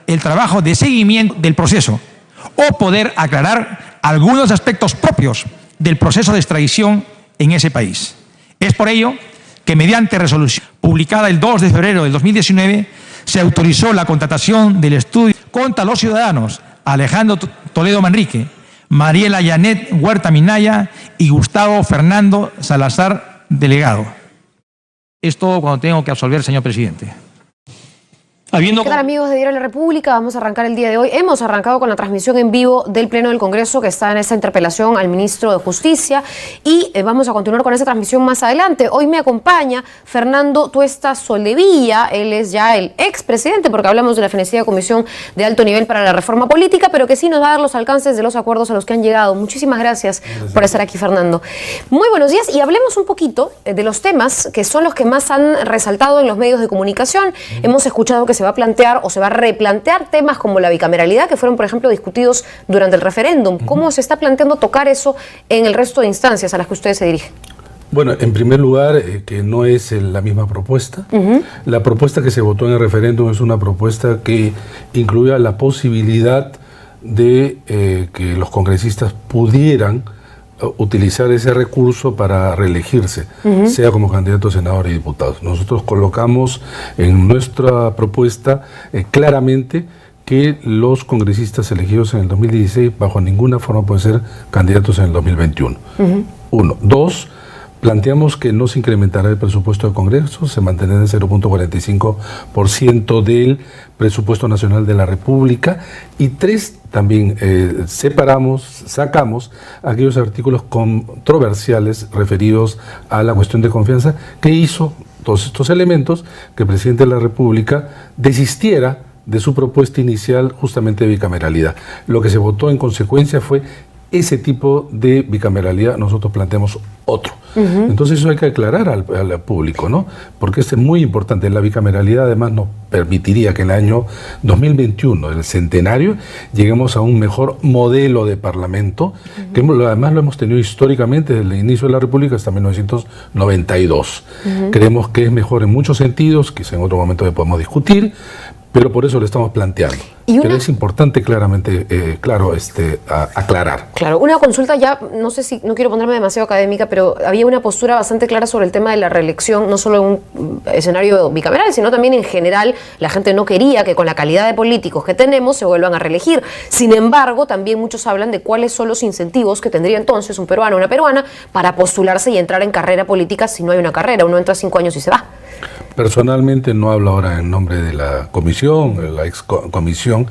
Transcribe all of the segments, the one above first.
el trabajo de seguimiento del proceso o poder aclarar algunos aspectos propios del proceso de extradición en ese país. Es por ello que mediante resolución publicada el 2 de febrero del 2019 se autorizó la contratación del estudio contra los ciudadanos Alejandro Toledo Manrique, Mariela Yanet Huerta Minaya y Gustavo Fernando Salazar Delegado. Es todo cuando tengo que absolver, señor presidente. ¿Qué tal, amigos de Diario de la República? Vamos a arrancar el día de hoy. Hemos arrancado con la transmisión en vivo del Pleno del Congreso que está en esta interpelación al ministro de Justicia y vamos a continuar con esa transmisión más adelante. Hoy me acompaña Fernando Tuesta Soldevilla. Él es ya el expresidente, porque hablamos de la fenecida Comisión de Alto Nivel para la Reforma Política, pero que sí nos va a dar los alcances de los acuerdos a los que han llegado. Muchísimas gracias por estar aquí, Fernando. Muy buenos días y hablemos un poquito de los temas que son los que más han resaltado en los medios de comunicación. Hemos escuchado que se va a plantear o se va a replantear temas como la bicameralidad, que fueron, por ejemplo, discutidos durante el referéndum. ¿Cómo se está planteando tocar eso en el resto de instancias a las que ustedes se dirigen? Bueno, en primer lugar, que no es la misma propuesta. La propuesta que se votó en el referéndum es una propuesta que incluía la posibilidad de que los congresistas pudieran utilizar ese recurso para reelegirse, sea como candidato a senador y diputados. Nosotros colocamos en nuestra propuesta claramente que los congresistas elegidos en el 2016 bajo ninguna forma pueden ser candidatos en el 2021. Uno. Dos, planteamos que no se incrementará el presupuesto del Congreso, se mantendrá en 0.45% del presupuesto nacional de la República. Y tres, también sacamos aquellos artículos controversiales referidos a la cuestión de confianza que hizo todos estos elementos que el presidente de la República desistiera de su propuesta inicial justamente de bicameralidad. Lo que se votó en consecuencia fue ese tipo de bicameralidad. Nosotros planteamos otro. Entonces eso hay que aclarar al público, ¿no? Porque es muy importante. La bicameralidad además nos permitiría que en el año 2021, el centenario, lleguemos a un mejor modelo de parlamento, que además lo hemos tenido históricamente desde el inicio de la República hasta 1992. Creemos que es mejor en muchos sentidos, quizá en otro momento que podemos discutir, pero por eso lo estamos planteando. Pero es importante claramente, aclarar. Claro, una consulta ya, no sé si, no quiero ponerme demasiado académica, pero había una postura bastante clara sobre el tema de la reelección, no solo en un escenario bicameral, sino también en general. La gente no quería que con la calidad de políticos que tenemos se vuelvan a reelegir. Sin embargo, también muchos hablan de cuáles son los incentivos que tendría entonces un peruano o una peruana para postularse y entrar en carrera política si no hay una carrera. Uno entra 5 años y se va. Personalmente, no hablo ahora en nombre de la comisión, la excomisión.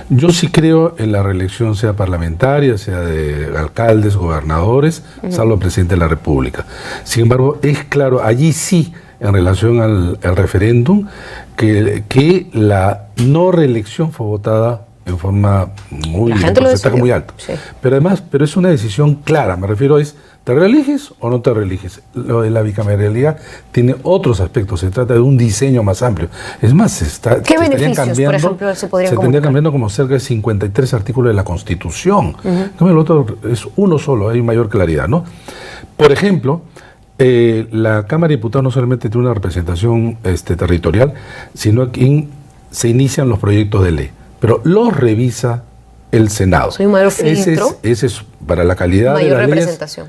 Yo sí creo en la reelección, sea parlamentaria, sea de alcaldes, gobernadores, salvo el presidente de la República. Sin embargo, es claro, allí sí, en relación al referéndum, que la no reelección fue votada en forma muy, porcentaje muy alto. Sí. Pero además, es una decisión clara, me refiero a ¿te reeliges o no te reeliges? Lo de la bicameralidad tiene otros aspectos, se trata de un diseño más amplio. Es más, ¿qué beneficios, por ejemplo, se podrían tendría cambiando como cerca de 53 artículos de la Constitución. El otro es uno solo, hay mayor claridad, ¿no? Por ejemplo, la Cámara de Diputados no solamente tiene una representación territorial, sino que se inician los proyectos de ley, pero los revisa el Senado. Soy un mayor filtro. Ese es para la calidad mayor de la ley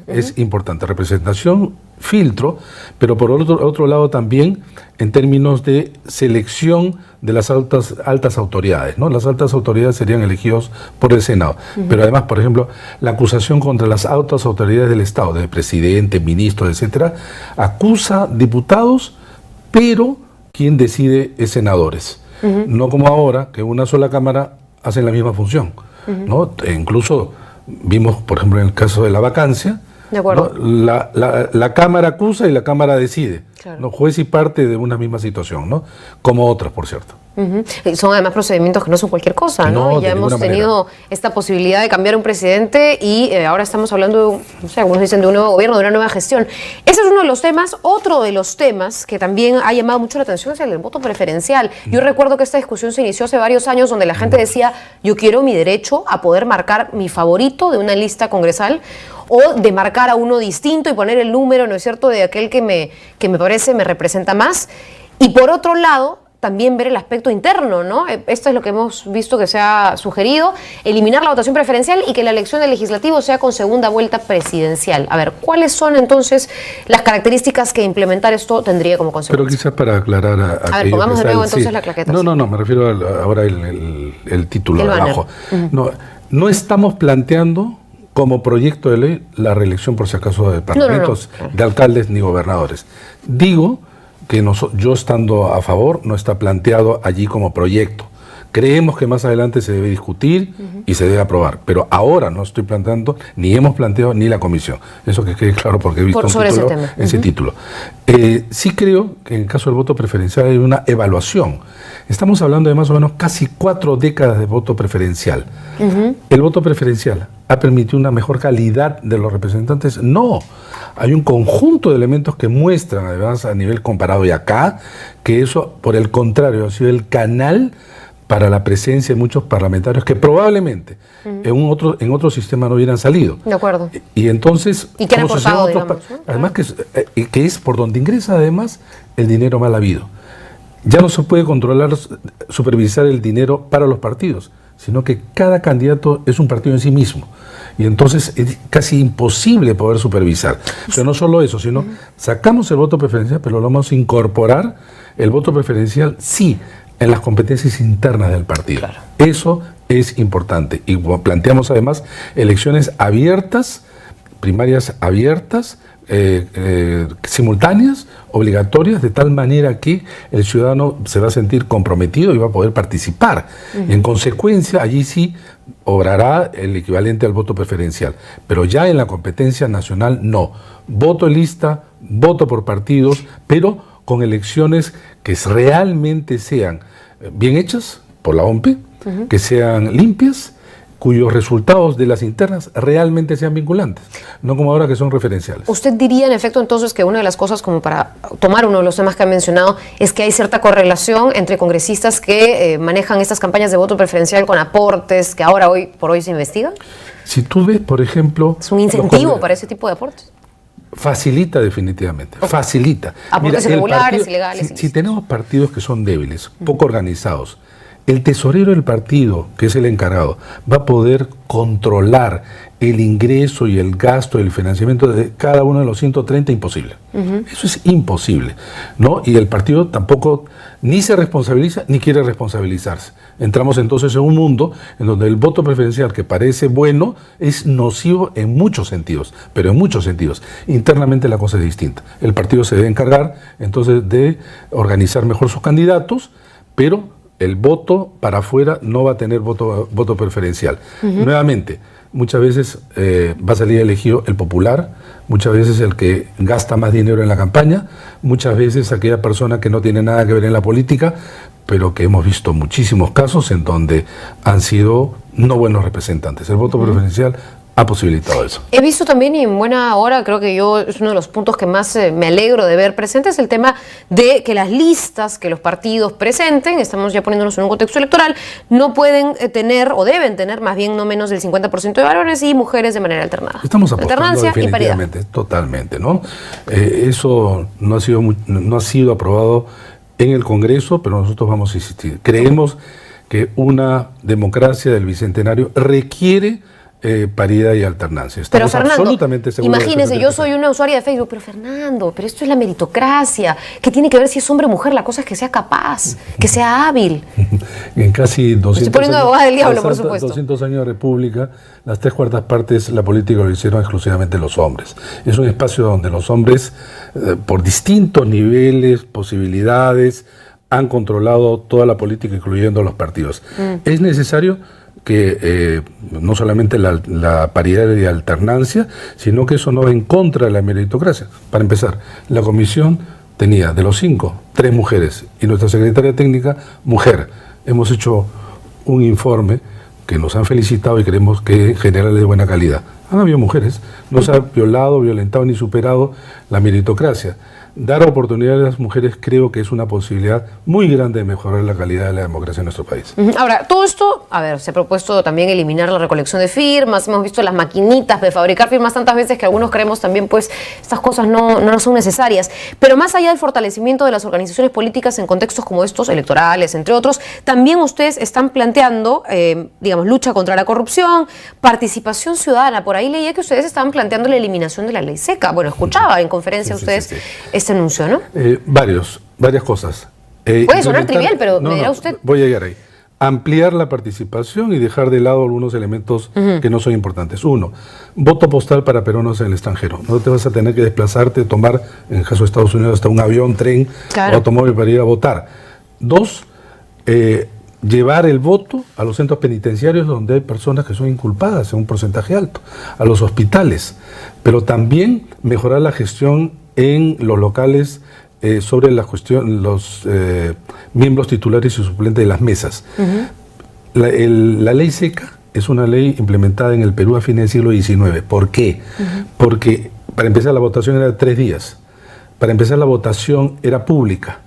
es importante. Representación, filtro, pero por otro lado también en términos de selección de las altas autoridades, ¿no? Las altas autoridades serían elegidos por el Senado. Pero además, por ejemplo, la acusación contra las altas autoridades del Estado, del presidente, ministros, etcétera, acusa diputados, pero quien decide es senadores. No como ahora, que una sola Cámara hace la misma función. ¿No? E incluso vimos, por ejemplo, en el caso de la vacancia, de acuerdo, ¿no? La Cámara acusa y la Cámara decide. Claro. ¿No? Juez y parte de una misma situación, ¿no? Como otras, por cierto. Son además procedimientos que no son cualquier cosa, ¿no? Ya hemos tenido esta posibilidad de cambiar un presidente y ahora estamos hablando, no sé, algunos dicen de un nuevo gobierno, de una nueva gestión. Ese es uno de los temas. Otro de los temas que también ha llamado mucho la atención es el del voto preferencial. Yo recuerdo que esta discusión se inició hace varios años donde la gente decía, yo quiero mi derecho a poder marcar mi favorito de una lista congresal o de marcar a uno distinto y poner el número, ¿no es cierto?, de aquel que me parece me representa más. Y por otro lado, también ver el aspecto interno, ¿no? Esto es lo que hemos visto que se ha sugerido, eliminar la votación preferencial y que la elección del legislativo sea con segunda vuelta presidencial. A ver, ¿cuáles son entonces las características que implementar esto tendría como consecuencia? Pero quizás para aclarar a ver, pongamos de nuevo entonces la claqueta. No, me refiero ahora el título de abajo. No estamos planteando como proyecto de ley la reelección, por si acaso, de parlamentos, de alcaldes ni gobernadores. Digo que yo estando a favor, no está planteado allí como proyecto. Creemos que más adelante se debe discutir y se debe aprobar, pero ahora no estoy planteando, ni hemos planteado, ni la comisión. Eso que quede claro porque he visto ese título. Sí creo que en el caso del voto preferencial hay una evaluación. Estamos hablando de más o menos casi 4 décadas de voto preferencial. ¿El voto preferencial ha permitido una mejor calidad de los representantes? No. Hay un conjunto de elementos que muestran, además a nivel comparado y acá, que eso, por el contrario, ha sido el canal para la presencia de muchos parlamentarios que probablemente en otro sistema no hubieran salido. De acuerdo. Y entonces, ¿y qué han aportado, digamos, ¿no? Además que es por donde ingresa además el dinero mal habido. Ya no se puede controlar, supervisar el dinero para los partidos, sino que cada candidato es un partido en sí mismo. Y entonces es casi imposible poder supervisar. Pero no solo eso, sino sacamos el voto preferencial, pero lo vamos a incorporar el voto preferencial, sí, en las competencias internas del partido. Claro. Eso es importante. Y planteamos además elecciones abiertas, primarias abiertas, simultáneas, obligatorias, de tal manera que el ciudadano se va a sentir comprometido y va a poder participar. En consecuencia, allí sí obrará el equivalente al voto preferencial, pero ya en la competencia nacional no. Voto en lista, voto por partidos, pero con elecciones que realmente sean bien hechas por la OMP, que sean limpias, cuyos resultados de las internas realmente sean vinculantes, no como ahora que son referenciales. ¿Usted diría en efecto entonces que una de las cosas, como para tomar uno de los temas que ha mencionado, es que hay cierta correlación entre congresistas que manejan estas campañas de voto preferencial con aportes que ahora hoy por hoy se investigan? Si tú ves, por ejemplo... ¿Es un incentivo para ese tipo de aportes? Facilita definitivamente, facilita. Aportes irregulares, ilegales. Si tenemos partidos que son débiles, poco organizados, el tesorero del partido, que es el encargado, va a poder controlar el ingreso y el gasto, el financiamiento de cada uno de los 130, imposible. Eso es imposible, ¿no? Y el partido tampoco ni se responsabiliza ni quiere responsabilizarse. Entramos entonces en un mundo en donde el voto preferencial, que parece bueno, es nocivo en muchos sentidos, pero en muchos sentidos. Internamente la cosa es distinta. El partido se debe encargar entonces de organizar mejor sus candidatos, pero el voto para afuera no va a tener voto preferencial. Nuevamente, muchas veces va a salir elegido el popular, muchas veces el que gasta más dinero en la campaña, muchas veces aquella persona que no tiene nada que ver en la política, pero que hemos visto muchísimos casos en donde han sido no buenos representantes. El voto preferencial ha posibilitado eso. He visto también, y en buena hora, creo que es uno de los puntos que más me alegro de ver presentes, el tema de que las listas que los partidos presenten, estamos ya poniéndonos en un contexto electoral, no pueden tener, o deben tener, más bien no menos del 50% de varones y mujeres de manera alternada. Estamos apostando definitivamente, totalmente, ¿no? Eso no ha sido aprobado en el Congreso, pero nosotros vamos a insistir. Creemos que una democracia del Bicentenario requiere paridad y alternancia. Estamos, pero Fernando, absolutamente seguros. Imagínese, yo soy una usuaria de Facebook, pero Fernando, esto es la meritocracia. ¿Qué tiene que ver si es hombre o mujer? La cosa es que sea capaz, que sea hábil. En casi 200 estoy poniendo años, abogada del diablo, por supuesto. 200 años de república, las 3/4 partes la política lo hicieron exclusivamente los hombres. Es un espacio donde los hombres, por distintos niveles, posibilidades, han controlado toda la política, incluyendo los partidos. Es necesario que no solamente la paridad y alternancia, sino que eso no va en contra de la meritocracia. Para empezar, la comisión tenía de los 5, 3 mujeres y nuestra secretaria técnica, mujer. Hemos hecho un informe que nos han felicitado y creemos que en general es de buena calidad. Han habido mujeres, no se ha violado, violentado ni superado la meritocracia. dar oportunidad a las mujeres creo que es una posibilidad muy grande de mejorar la calidad de la democracia en nuestro país. Ahora, todo esto, a ver, se ha propuesto también eliminar la recolección de firmas, hemos visto las maquinitas de fabricar firmas tantas veces que algunos creemos también, pues, estas cosas no son necesarias. Pero más allá del fortalecimiento de las organizaciones políticas en contextos como estos, electorales, entre otros, también ustedes están planteando, digamos, lucha contra la corrupción, participación ciudadana. Por ahí leía que ustedes estaban planteando la eliminación de la ley seca. Bueno, escuchaba en conferencia ustedes este anuncio, ¿no? Varias cosas. Puede sonar trivial, pero me dirá usted. Voy a llegar ahí. Ampliar la participación y dejar de lado algunos elementos que no son importantes. 1, voto postal para peruanos en el extranjero. No te vas a tener que desplazarte, tomar, en el caso de Estados Unidos, hasta un avión, tren o automóvil para ir a votar. 2, llevar el voto a los centros penitenciarios donde hay personas que son inculpadas en un porcentaje alto, a los hospitales, pero también mejorar la gestión en los locales sobre la cuestión, los miembros titulares y suplentes de las mesas. La ley seca es una ley implementada en el Perú a fines del siglo XIX. ¿Por qué? Porque para empezar la votación era de 3 días, para empezar la votación era pública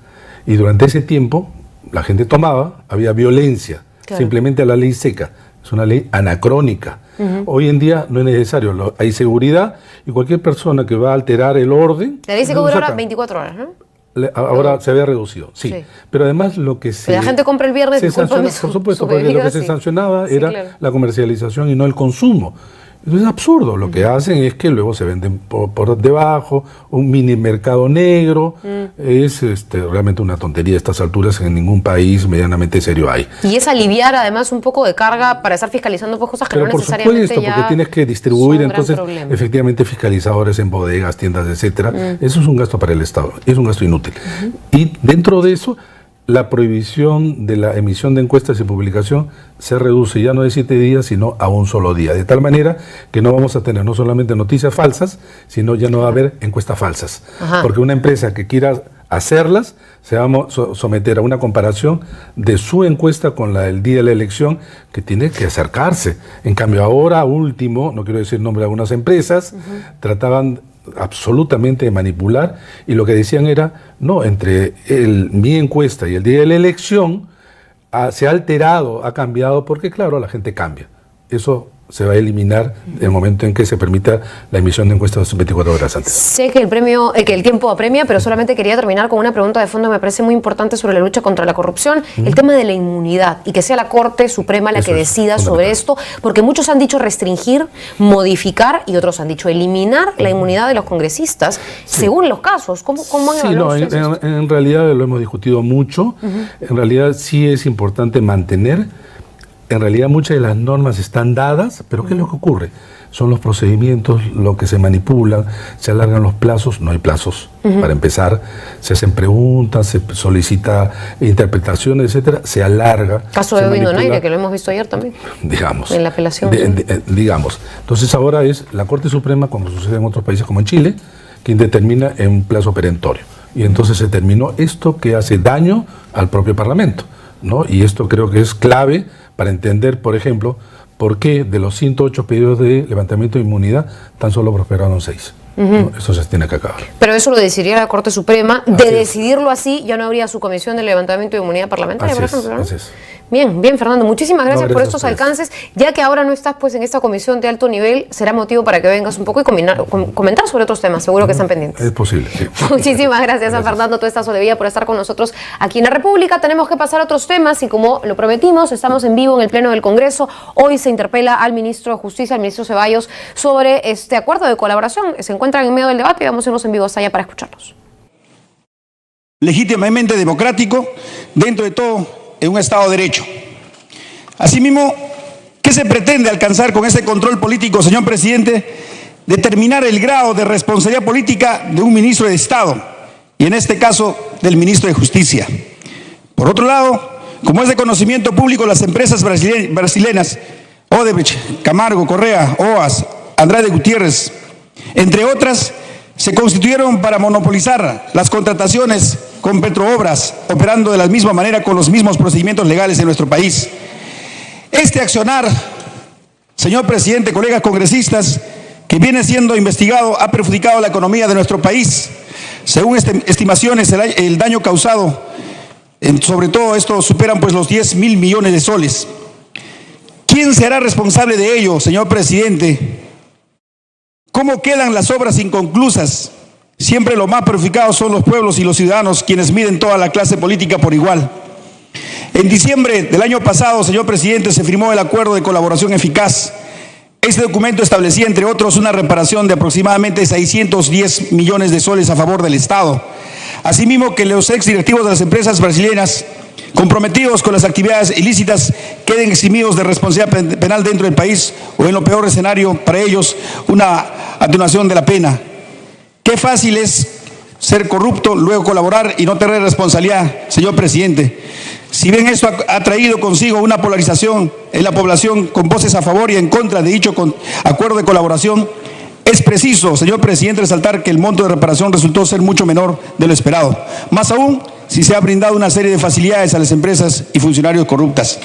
y durante ese tiempo la gente tomaba, había violencia, simplemente la ley seca. Es una ley anacrónica. Hoy en día no es necesario, hay seguridad y cualquier persona que va a alterar el orden... La ley seca dura ahora 24 horas, ¿no? Ahora se había reducido, sí. Pero además lo que se... La gente compra el viernes, por supuesto, porque lo que se sancionaba era la comercialización y no el consumo. Entonces es absurdo, lo que hacen es que luego se venden por debajo, un mini mercado negro, es realmente una tontería a estas alturas, en ningún país medianamente serio hay. Y es aliviar además un poco de carga para estar fiscalizando pues, cosas que no necesariamente por supuesto, porque tienes que distribuir entonces efectivamente fiscalizadores en bodegas, tiendas, etcétera. Eso es un gasto para el Estado, es un gasto inútil. Y dentro de eso, la prohibición de la emisión de encuestas y publicación se reduce ya no de 7 días, sino a un solo día. De tal manera que no vamos a tener no solamente noticias falsas, sino ya no va a haber encuestas falsas. Porque una empresa que quiera hacerlas se va a someter a una comparación de su encuesta con la del día de la elección, que tiene que acercarse. En cambio ahora, último, no quiero decir nombre de algunas empresas, trataban absolutamente de manipular y lo que decían era, no, entre mi encuesta y el día de la elección se ha alterado, ha cambiado, porque claro, la gente cambia. Eso se va a eliminar en el momento en que se permita la emisión de encuestas 24 horas antes. Sé que el tiempo apremia, pero solamente quería terminar con una pregunta de fondo que me parece muy importante sobre la lucha contra la corrupción, el tema de la inmunidad, y que sea la Corte Suprema la que decida sobre esto, porque muchos han dicho restringir, modificar, y otros han dicho eliminar la inmunidad de los congresistas, según los casos. ¿Cómo han evaluado ustedes esto? En realidad lo hemos discutido mucho, en realidad sí es importante mantener. En realidad muchas de las normas están dadas, pero ¿qué es lo que ocurre? Son los procedimientos, lo que se manipulan, se alargan los plazos, no hay plazos para empezar, se hacen preguntas, se solicita interpretaciones, etcétera, se alarga. Caso de Edwin Donaire, que lo hemos visto ayer también. Digamos. En la apelación. Digamos. Entonces ahora es la Corte Suprema, como sucede en otros países como en Chile, quien determina en un plazo perentorio. Y entonces se terminó esto que hace daño al propio Parlamento, ¿no? Y esto creo que es clave para entender, por ejemplo, por qué de los 108 pedidos de levantamiento de inmunidad tan solo prosperaron 6. ¿No? Eso se tiene que acabar. Pero eso lo decidiría la Corte Suprema. De decidirlo así, ya no habría su comisión de levantamiento de inmunidad parlamentaria, por ejemplo, ¿no? Así es. Bien, Fernando, muchísimas gracias por estos alcances. Ya que ahora no estás pues en esta comisión de alto nivel, será motivo para que vengas un poco y comentar sobre otros temas, seguro que están pendientes. Es posible, sí. Muchísimas gracias a Fernando Tuesta Soldevilla por estar con nosotros aquí en La República. Tenemos que pasar a otros temas y como lo prometimos, estamos en vivo en el Pleno del Congreso. Hoy se interpela al ministro de Justicia, al ministro Ceballos, sobre este acuerdo de colaboración. Se encuentran en medio del debate y vamos a irnos en vivo hasta allá para escucharlos. Legítimamente democrático, dentro de todo, en un Estado de Derecho. Asimismo, ¿qué se pretende alcanzar con ese control político, señor presidente? Determinar el grado de responsabilidad política de un ministro de Estado, y en este caso, del ministro de Justicia. Por otro lado, como es de conocimiento público, las empresas brasileñas, Odebrecht, Camargo, Correa, OAS, Andrade Gutiérrez, entre otras, se constituyeron para monopolizar las contrataciones con Petroobras, operando de la misma manera con los mismos procedimientos legales en nuestro país. Este accionar, señor presidente, colegas congresistas, que viene siendo investigado, ha perjudicado la economía de nuestro país, Según estimaciones, el daño causado, sobre todo esto, superan pues los 10.000 millones de soles. ¿Quién será responsable de ello, señor presidente? ¿Cómo quedan las obras inconclusas? Siempre los más perjudicados son los pueblos y los ciudadanos, quienes miden toda la clase política por igual. En diciembre del año pasado, señor presidente, se firmó el acuerdo de colaboración eficaz. Este documento establecía, entre otros, una reparación de aproximadamente 610 millones de soles a favor del Estado. Asimismo, que los exdirectivos de las empresas brasileñas comprometidos con las actividades ilícitas queden eximidos de responsabilidad penal dentro del país, o en lo peor escenario para ellos, una atenuación de la pena. Qué fácil es ser corrupto, luego colaborar y no tener responsabilidad, señor presidente. Si bien esto ha traído consigo una polarización en la población con voces a favor y en contra de dicho acuerdo de colaboración, es preciso, señor presidente, resaltar que el monto de reparación resultó ser mucho menor de lo esperado. Más aún, si se ha brindado una serie de facilidades a las empresas y funcionarios corruptas.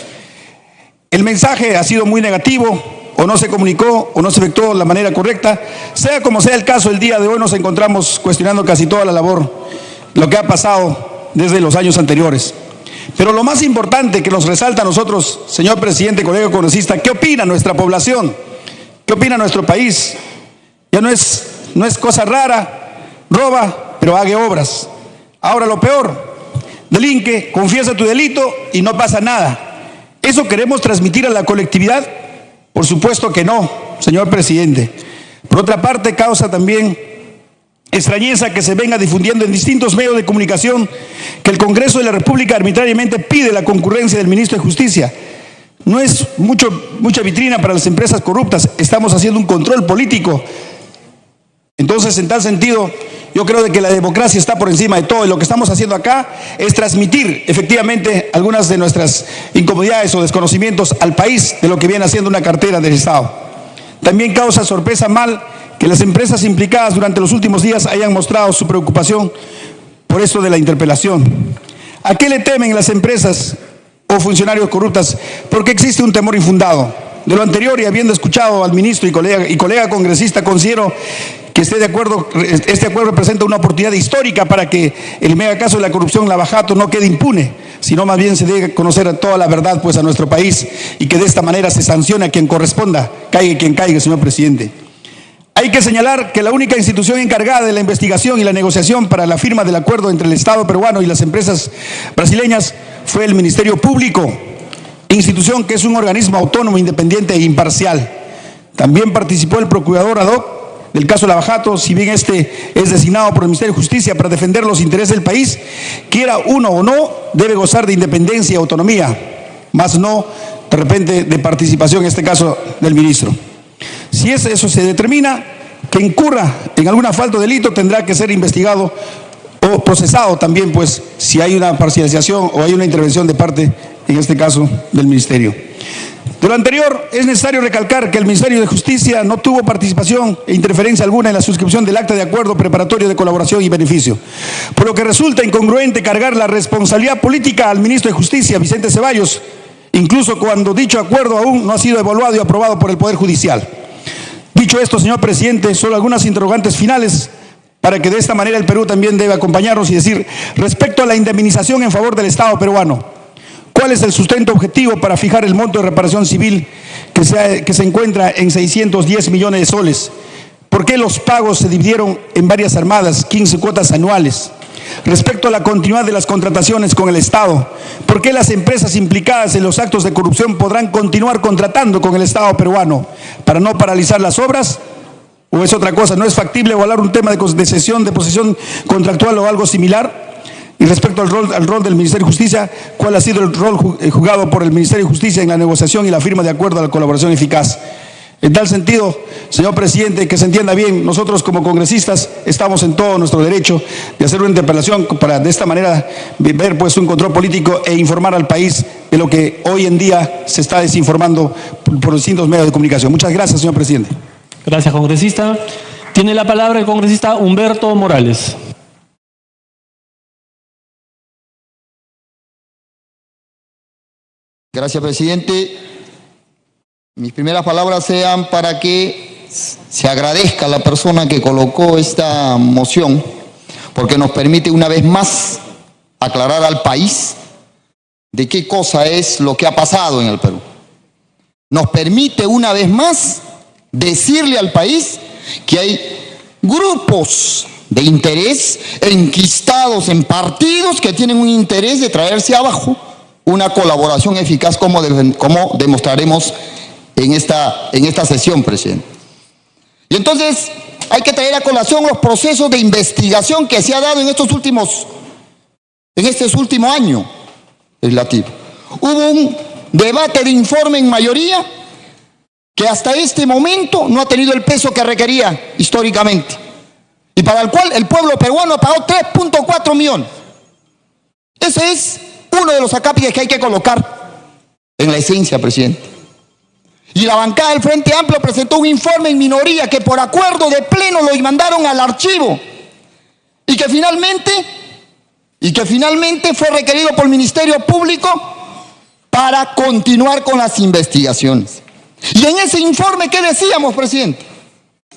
El mensaje ha sido muy negativo, o no se comunicó, o no se efectuó de la manera correcta. Sea como sea el caso, el día de hoy nos encontramos cuestionando casi toda la labor, lo que ha pasado desde los años anteriores. Pero lo más importante que nos resalta a nosotros, señor presidente, colega congresista, ¿qué opina nuestra población? ¿Qué opina nuestro país? Ya no es cosa rara, roba, pero haga obras. Ahora lo peor, delinque, confiesa tu delito y no pasa nada. ¿Eso queremos transmitir a la colectividad? Por supuesto que no, señor presidente. Por otra parte, causa también extrañeza que se venga difundiendo en distintos medios de comunicación que el Congreso de la República arbitrariamente pide la concurrencia del ministro de Justicia. No es mucha vitrina para las empresas corruptas, estamos haciendo un control político. Entonces, en tal sentido, yo creo de que la democracia está por encima de todo, y lo que estamos haciendo acá es transmitir efectivamente algunas de nuestras incomodidades o desconocimientos al país de lo que viene haciendo una cartera del Estado. También causa sorpresa mal que las empresas implicadas durante los últimos días hayan mostrado su preocupación por esto de la interpelación. ¿A qué le temen las empresas o funcionarios corruptas? Porque existe un temor infundado. De lo anterior, y habiendo escuchado al ministro y colega congresista, considero que este acuerdo representa una oportunidad histórica para que el mega caso de la corrupción Lavajato no quede impune, sino más bien se debe conocer toda la verdad pues a nuestro país, y que de esta manera se sancione a quien corresponda, caiga quien caiga, señor presidente. Hay que señalar que la única institución encargada de la investigación y la negociación para la firma del acuerdo entre el Estado peruano y las empresas brasileñas fue el Ministerio Público, institución que es un organismo autónomo, independiente e imparcial. También participó el procurador ad hoc del caso Lavajato, si bien este es designado por el Ministerio de Justicia para defender los intereses del país, quiera uno o no, debe gozar de independencia y autonomía, más no de repente de participación, en este caso del ministro. Si eso se determina que incurra en alguna falta o delito, tendrá que ser investigado o procesado también, pues, si hay una parcialización o hay una intervención de parte, en este caso, del Ministerio. De lo anterior, es necesario recalcar que el Ministerio de Justicia no tuvo participación e interferencia alguna en la suscripción del acta de acuerdo preparatorio de colaboración y beneficio, por lo que resulta incongruente cargar la responsabilidad política al ministro de Justicia, Vicente Ceballos, incluso cuando dicho acuerdo aún no ha sido evaluado y aprobado por el Poder Judicial. Dicho esto, señor presidente, solo algunas interrogantes finales para que de esta manera el Perú también debe acompañarnos y decir, respecto a la indemnización en favor del Estado peruano, ¿cuál es el sustento objetivo para fijar el monto de reparación civil que se encuentra en 610 millones de soles? ¿Por qué los pagos se dividieron en varias armadas, 15 cuotas anuales? Respecto a la continuidad de las contrataciones con el Estado, ¿por qué las empresas implicadas en los actos de corrupción podrán continuar contratando con el Estado peruano para no paralizar las obras? ¿O es otra cosa? ¿No es factible evaluar un tema de cesión de posesión contractual o algo similar? Y respecto al rol del Ministerio de Justicia, ¿cuál ha sido el rol jugado por el Ministerio de Justicia en la negociación y la firma de acuerdo a la colaboración eficaz? En tal sentido, señor presidente, que se entienda bien, nosotros como congresistas estamos en todo nuestro derecho de hacer una interpelación para de esta manera ver pues un control político e informar al país de lo que hoy en día se está desinformando por distintos medios de comunicación. Muchas gracias, señor presidente. Gracias, congresista. Tiene la palabra el congresista Humberto Morales. Gracias, presidente. Mis primeras palabras sean para que se agradezca a la persona que colocó esta moción, porque nos permite una vez más aclarar al país de qué cosa es lo que ha pasado en el Perú. Nos permite una vez más decirle al país que hay grupos de interés enquistados en partidos que tienen un interés de traerse abajo una colaboración eficaz como demostraremos en esta sesión, presidente. Y entonces hay que traer a colación los procesos de investigación que se ha dado en este último año legislativo. Hubo un debate de informe en mayoría que hasta este momento no ha tenido el peso que requería históricamente y para el cual el pueblo peruano ha pagado 3.4 millones. Ese es uno de los acápites que hay que colocar en la esencia, presidente. Y la bancada del Frente Amplio presentó un informe en minoría que por acuerdo de pleno lo mandaron al archivo y que finalmente fue requerido por el Ministerio Público para continuar con las investigaciones. Y en ese informe, ¿qué decíamos, presidente?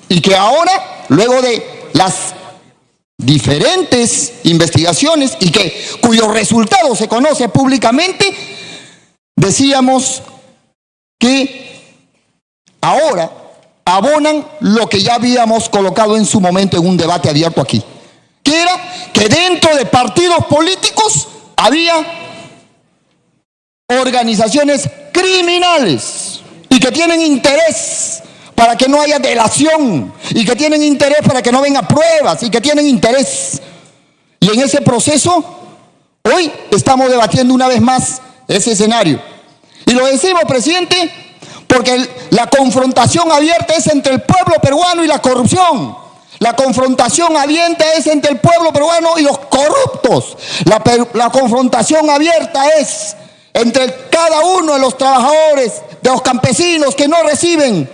Y que ahora, luego de las diferentes investigaciones y cuyos resultados se conoce públicamente, decíamos que ahora abonan lo que ya habíamos colocado en su momento en un debate abierto aquí, que era que dentro de partidos políticos había organizaciones criminales y que tienen interés para que no haya delación y que tienen interés para que no vengan pruebas y que tienen interés. Y en ese proceso, hoy estamos debatiendo una vez más ese escenario. Y lo decimos, presidente, porque la confrontación abierta es entre el pueblo peruano y la corrupción. La confrontación abierta es entre el pueblo peruano y los corruptos. La confrontación abierta es entre cada uno de los trabajadores, de los campesinos que no reciben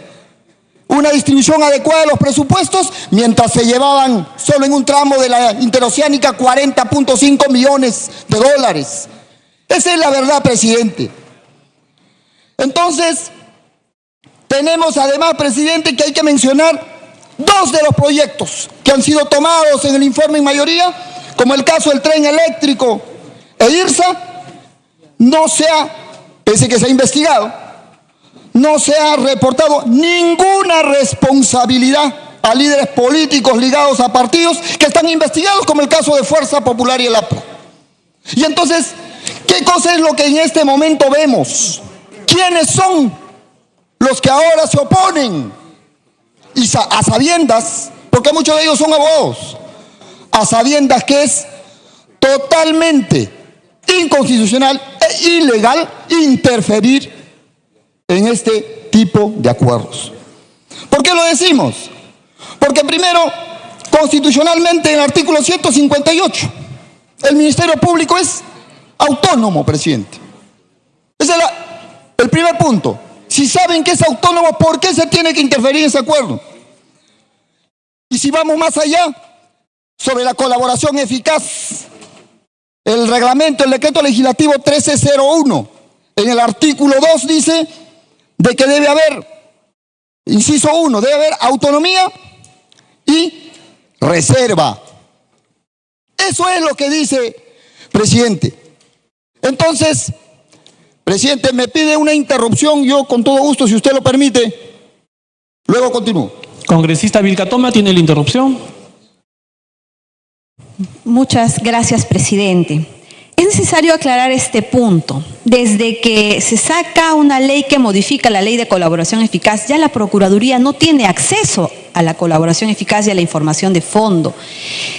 una distribución adecuada de los presupuestos, mientras se llevaban solo en un tramo de la interoceánica 40.5 millones de dólares. Esa es la verdad, presidente. Entonces, tenemos además, presidente, que hay que mencionar dos de los proyectos que han sido tomados en el informe en mayoría, como el caso del tren eléctrico e IRSA. Pese que se ha investigado, no se ha reportado ninguna responsabilidad a líderes políticos ligados a partidos que están investigados, como el caso de Fuerza Popular y el APRA. Y entonces, ¿qué cosa es lo que en este momento vemos? ¿Quiénes son los que ahora se oponen? Y a sabiendas, porque muchos de ellos son abogados, a sabiendas que es totalmente inconstitucional e ilegal interferir en este tipo de acuerdos. ¿Por qué lo decimos? Porque primero, constitucionalmente en el artículo 158, el Ministerio Público es autónomo, presidente. Ese es el primer punto. Si saben que es autónomo, ¿por qué se tiene que interferir en ese acuerdo? Y si vamos más allá, sobre la colaboración eficaz, el reglamento, el decreto legislativo 1301, en el artículo 2 dice de que debe haber, inciso 1, debe haber autonomía y reserva. Eso es lo que dice, presidente. Entonces, presidente, me pide una interrupción, yo con todo gusto, si usted lo permite, luego continúo. Congresista Vilcatoma, tiene la interrupción. Muchas gracias, presidente. Es necesario aclarar este punto. Desde que se saca una ley que modifica la ley de colaboración eficaz, ya la Procuraduría no tiene acceso a la colaboración eficaz y a la información de fondo.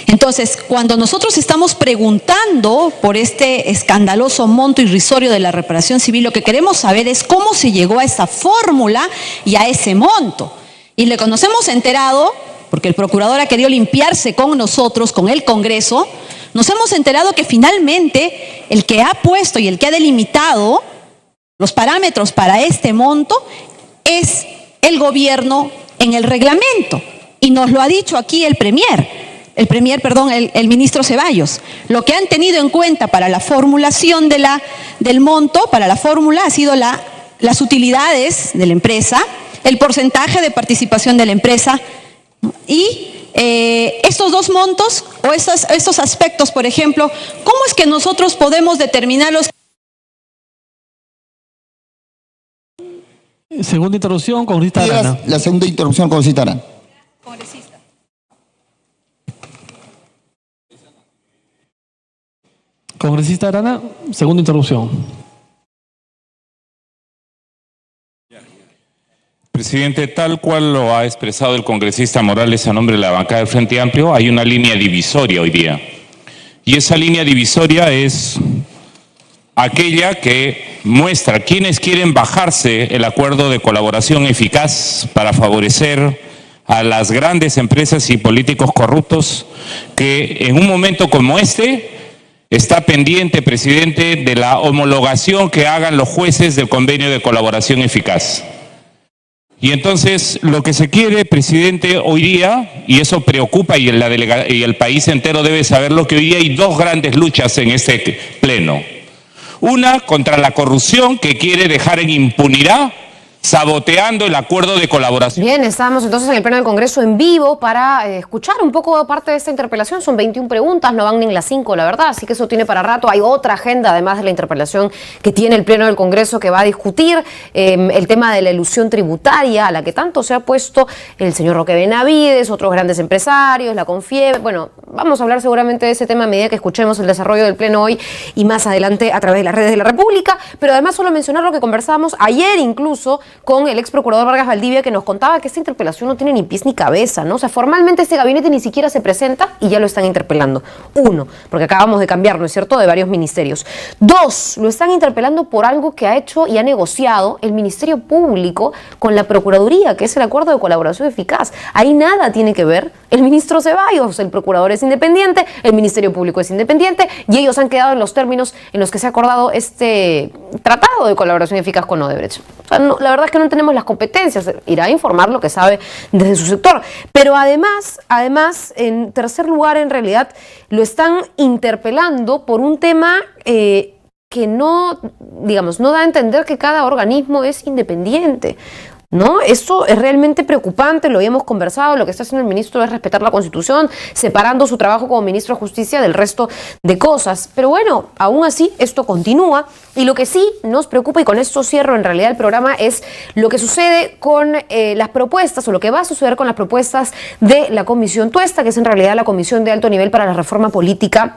Entonces, cuando nosotros estamos preguntando por este escandaloso monto irrisorio de la reparación civil, lo que queremos saber es cómo se llegó a esa fórmula y a ese monto. Y nos hemos enterado, porque el procurador ha querido limpiarse con nosotros, con el Congreso, nos hemos enterado que finalmente el que ha puesto y el que ha delimitado los parámetros para este monto es el gobierno en el reglamento. Y nos lo ha dicho aquí el ministro Ceballos. Lo que han tenido en cuenta para la formulación del monto, para la fórmula, ha sido las utilidades de la empresa, el porcentaje de participación de la empresa y estos dos montos o estos aspectos, por ejemplo, ¿cómo es que nosotros podemos determinarlos? Segunda interrupción, congresista Arana. La segunda interrupción, congresista Arana. Congresista. Congresista Arana, segunda interrupción. Presidente, tal cual lo ha expresado el congresista Morales a nombre de la bancada del Frente Amplio, hay una línea divisoria hoy día. Y esa línea divisoria es aquella que muestra quienes quieren bajarse el acuerdo de colaboración eficaz para favorecer a las grandes empresas y políticos corruptos que en un momento como este está pendiente, presidente, de la homologación que hagan los jueces del convenio de colaboración eficaz. Y entonces lo que se quiere, presidente, hoy día, y eso preocupa y el país entero debe saberlo, que hoy día hay dos grandes luchas en este pleno. Una contra la corrupción que quiere dejar en impunidad, saboteando el acuerdo de colaboración. Bien, estamos entonces en el Pleno del Congreso en vivo para escuchar un poco parte de esta interpelación. Son 21 preguntas, no van ni en las 5, la verdad, así que eso tiene para rato. Hay otra agenda, además de la interpelación que tiene el Pleno del Congreso, que va a discutir el tema de la elusión tributaria, a la que tanto se ha puesto el señor Roque Benavides, otros grandes empresarios, la Confieb. Bueno, vamos a hablar seguramente de ese tema a medida que escuchemos el desarrollo del Pleno hoy y más adelante a través de las redes de la República. Pero además solo mencionar lo que conversábamos ayer incluso con el ex procurador Vargas Valdivia, que nos contaba que esta interpelación no tiene ni pies ni cabeza, ¿no? O sea, formalmente este gabinete ni siquiera se presenta y ya lo están interpelando. 1, porque acabamos de cambiar, ¿no es cierto?, de varios ministerios. 2, lo están interpelando por algo que ha hecho y ha negociado el Ministerio Público con la Procuraduría, que es el acuerdo de colaboración eficaz. Ahí nada tiene que ver el ministro Ceballos, el procurador es independiente, el Ministerio Público es independiente y ellos han quedado en los términos en los que se ha acordado este tratado de colaboración eficaz con Odebrecht. O sea, no, la verdad es que no tenemos las competencias, irá a informar lo que sabe desde su sector. Pero además, en tercer lugar, en realidad, lo están interpelando por un tema que no, digamos, no da a entender que cada organismo es independiente, ¿no? Eso es realmente preocupante, lo habíamos conversado. Lo que está haciendo el ministro es respetar la Constitución, separando su trabajo como ministro de Justicia del resto de cosas. Pero bueno, aún así esto continúa, y lo que sí nos preocupa, y con esto cierro en realidad el programa, es lo que sucede con las propuestas, o lo que va a suceder con las propuestas de la Comisión Tuesta, que es en realidad la Comisión de Alto Nivel para la Reforma Política,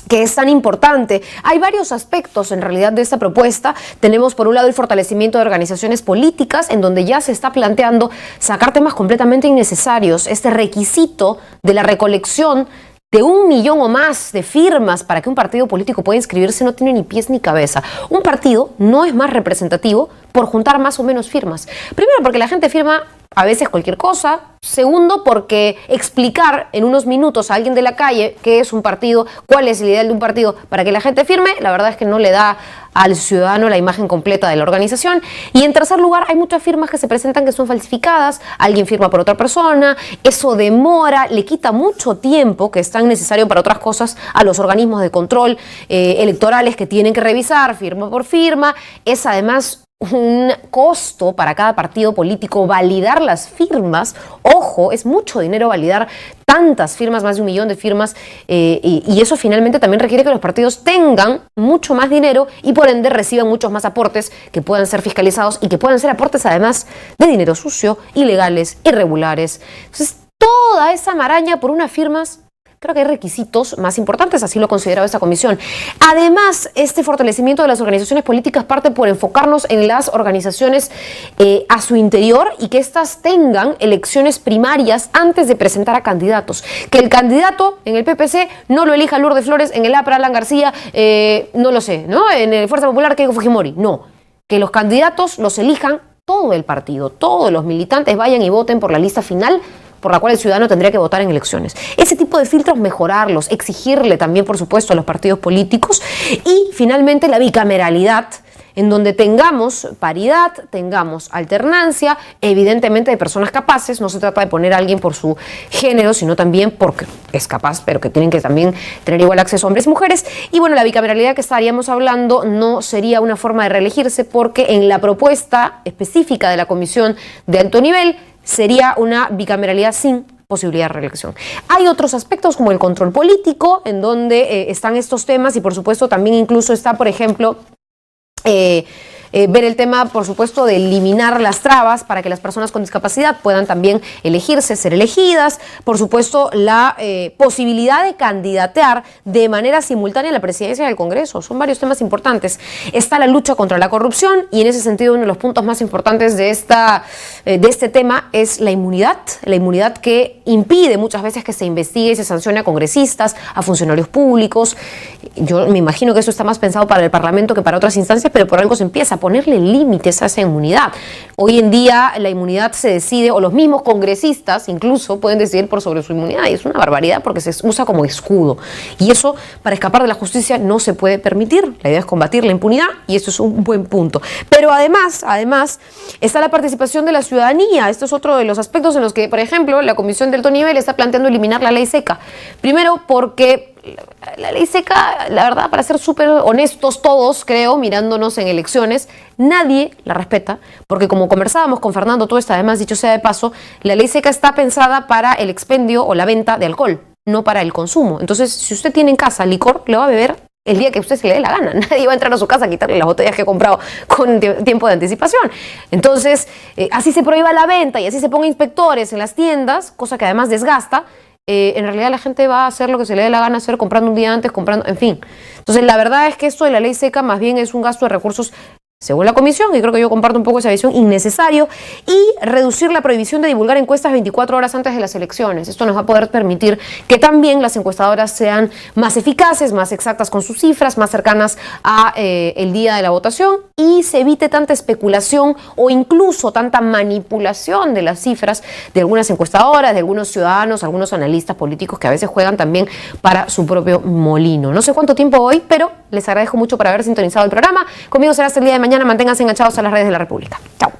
que es tan importante. Hay varios aspectos en realidad de esta propuesta. Tenemos por un lado el fortalecimiento de organizaciones políticas, en donde ya se está planteando sacar temas completamente innecesarios. Este requisito de la recolección de 1 millón o más de firmas para que un partido político pueda inscribirse no tiene ni pies ni cabeza. Un partido no es más representativo por juntar más o menos firmas. Primero, porque la gente firma a veces cualquier cosa. Segundo, porque explicar en unos minutos a alguien de la calle qué es un partido, cuál es el ideal de un partido para que la gente firme, la verdad es que no le da al ciudadano la imagen completa de la organización. Y en tercer lugar, hay muchas firmas que se presentan que son falsificadas, alguien firma por otra persona, eso demora, le quita mucho tiempo que es tan necesario para otras cosas a los organismos de control electorales que tienen que revisar firma por firma. Es además un costo para cada partido político validar las firmas. Ojo, es mucho dinero validar tantas firmas, más de 1 millón de firmas, y eso finalmente también requiere que los partidos tengan mucho más dinero y por ende reciban muchos más aportes que puedan ser fiscalizados y que puedan ser aportes además de dinero sucio, ilegales, irregulares. Entonces, toda esa maraña por unas firmas. Creo que hay requisitos más importantes, así lo ha considerado esta comisión. Además, este fortalecimiento de las organizaciones políticas parte por enfocarnos en las organizaciones a su interior y que éstas tengan elecciones primarias antes de presentar a candidatos. Que el candidato en el PPC no lo elija Lourdes Flores, en el APRA Alan García, no lo sé, ¿no? En el Fuerza Popular Keiko Fujimori. No, que los candidatos los elijan todo el partido, todos los militantes vayan y voten por la lista final por la cual el ciudadano tendría que votar en elecciones. Ese tipo de filtros, mejorarlos, exigirle también, por supuesto, a los partidos políticos. Y finalmente la bicameralidad, en donde tengamos paridad, tengamos alternancia, evidentemente de personas capaces. No se trata de poner a alguien por su género, sino también porque es capaz, pero que tienen que también tener igual acceso a hombres y mujeres. Y bueno, la bicameralidad que estaríamos hablando no sería una forma de reelegirse, porque en la propuesta específica de la Comisión de Alto Nivel sería una bicameralidad sin posibilidad de reelección. Hay otros aspectos como el control político, en donde están estos temas y por supuesto también incluso está, por ejemplo, ver el tema, por supuesto, de eliminar las trabas para que las personas con discapacidad puedan también elegirse, ser elegidas. Por supuesto, la posibilidad de candidatear de manera simultánea a la presidencia del Congreso. Son varios temas importantes. Está la lucha contra la corrupción y en ese sentido uno de los puntos más importantes de este tema es la inmunidad que impide muchas veces que se investigue y se sancione a congresistas, a funcionarios públicos. Yo me imagino que eso está más pensado para el Parlamento que para otras instancias, pero por algo se empieza a ponerle límites a esa inmunidad. Hoy en día la inmunidad se decide, o los mismos congresistas incluso pueden decidir por sobre su inmunidad, y es una barbaridad porque se usa como escudo. Y eso, para escapar de la justicia, no se puede permitir. La idea es combatir la impunidad y esto es un buen punto. Pero además está la participación de la ciudadanía. Esto es otro de los aspectos en los que, por ejemplo, la Comisión de Alto Nivel está planteando eliminar la ley seca. Primero porque la ley seca, la verdad, para ser súper honestos todos, creo, mirándonos en elecciones, nadie la respeta, porque como conversábamos con Fernando Tuesta, además, dicho sea de paso, la ley seca está pensada para el expendio o la venta de alcohol, no para el consumo. Entonces, si usted tiene en casa licor, le va a beber el día que usted se le dé la gana. Nadie va a entrar a su casa a quitarle las botellas que ha comprado con tiempo de anticipación. Entonces, así se prohíba la venta y así se ponga inspectores en las tiendas, cosa que además desgasta. En realidad la gente va a hacer lo que se le dé la gana hacer, comprando un día antes, en fin. Entonces la verdad es que esto de la ley seca más bien es un gasto de recursos, según la comisión, y creo que yo comparto un poco esa visión, innecesario, y reducir la prohibición de divulgar encuestas 24 horas antes de las elecciones. Esto nos va a poder permitir que también las encuestadoras sean más eficaces, más exactas con sus cifras, más cercanas a el día de la votación, y se evite tanta especulación o incluso tanta manipulación de las cifras de algunas encuestadoras, de algunos ciudadanos, algunos analistas políticos que a veces juegan también para su propio molino. No sé cuánto tiempo hoy, pero les agradezco mucho por haber sintonizado el programa. Conmigo será hasta el día de mañana. Manténganse enganchados a las redes de la República. Chao.